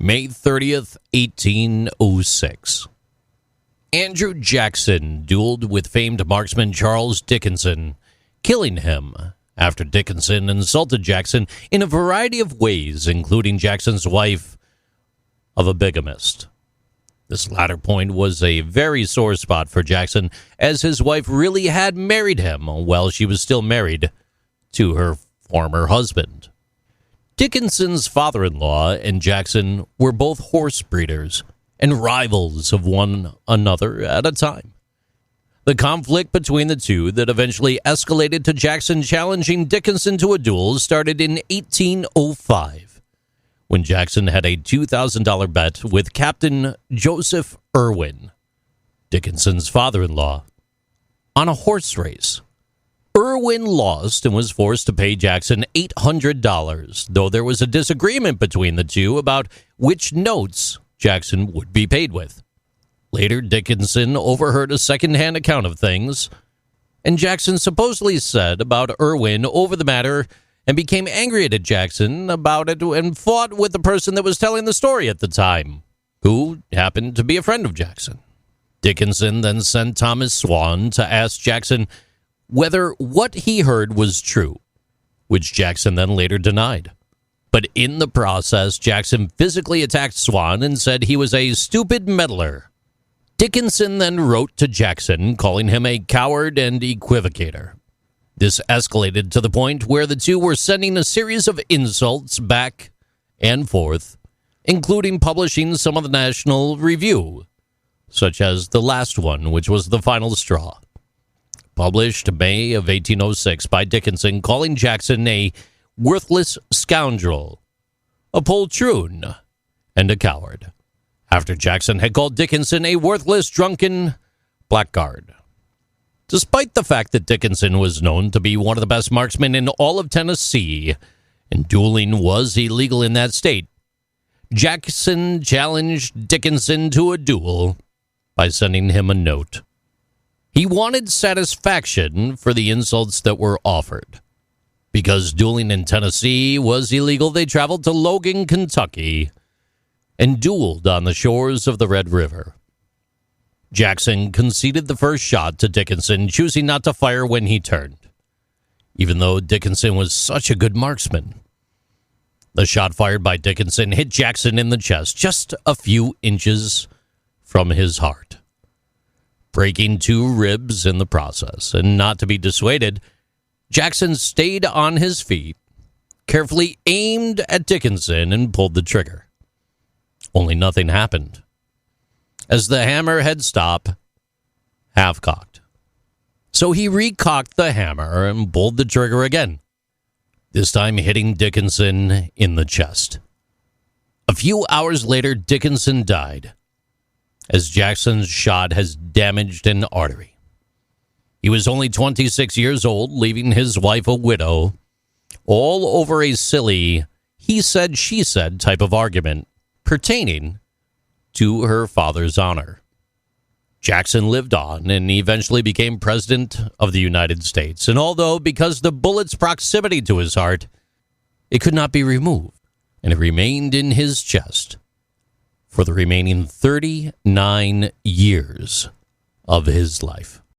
May 30th, 1806. Andrew Jackson dueled with famed marksman Charles Dickinson, killing him after Dickinson insulted Jackson in a variety of ways, including Jackson's wife of a bigamist. This latter point was a very sore spot for Jackson, as his wife really had married him while she was still married to her former husband. Dickinson's father-in-law and Jackson were both horse breeders and rivals of one another at a time. The conflict between the two that eventually escalated to Jackson challenging Dickinson to a duel started in 1805, when Jackson had a $2,000 bet with Captain Joseph Irwin, Dickinson's father-in-law, on a horse race. Irwin lost and was forced to pay Jackson $800, though there was a disagreement between the two about which notes Jackson would be paid with. Later, Dickinson overheard a second-hand account of things, and Jackson supposedly said about Irwin over the matter and became angry at Jackson about it and fought with the person that was telling the story at the time, who happened to be a friend of Jackson. Dickinson then sent Thomas Swan to ask Jackson whether what he heard was true, which Jackson then later denied. But in the process, Jackson physically attacked Swan and said he was a stupid meddler. Dickinson then wrote to Jackson, calling him a coward and equivocator. This escalated to the point where the two were sending a series of insults back and forth, including publishing some of the National Review, such as the last one, which was the final straw. Published May of 1806 by Dickinson, calling Jackson a worthless scoundrel, a poltroon, and a coward, after Jackson had called Dickinson a worthless, drunken blackguard. Despite the fact that Dickinson was known to be one of the best marksmen in all of Tennessee, and dueling was illegal in that state, Jackson challenged Dickinson to a duel by sending him a note. He wanted satisfaction for the insults that were offered. Because dueling in Tennessee was illegal, they traveled to Logan, Kentucky, and dueled on the shores of the Red River. Jackson conceded the first shot to Dickinson, choosing not to fire when he turned, even though Dickinson was such a good marksman. The shot fired by Dickinson hit Jackson in the chest, just a few inches from his heart, breaking 2 ribs in the process. And not to be dissuaded, Jackson stayed on his feet, carefully aimed at Dickinson, and pulled the trigger. Only nothing happened, as the hammer had stopped half-cocked. So he recocked the hammer and pulled the trigger again, this time hitting Dickinson in the chest. A few hours later, Dickinson died, as Jackson's shot has damaged an artery. He was only 26 years old, leaving his wife a widow, all over a silly he said, she said type of argument pertaining to her father's honor. Jackson lived on and eventually became president of the United States. And although, because the bullet's proximity to his heart, it could not be removed, and it remained in his chest for the remaining 39 years of his life.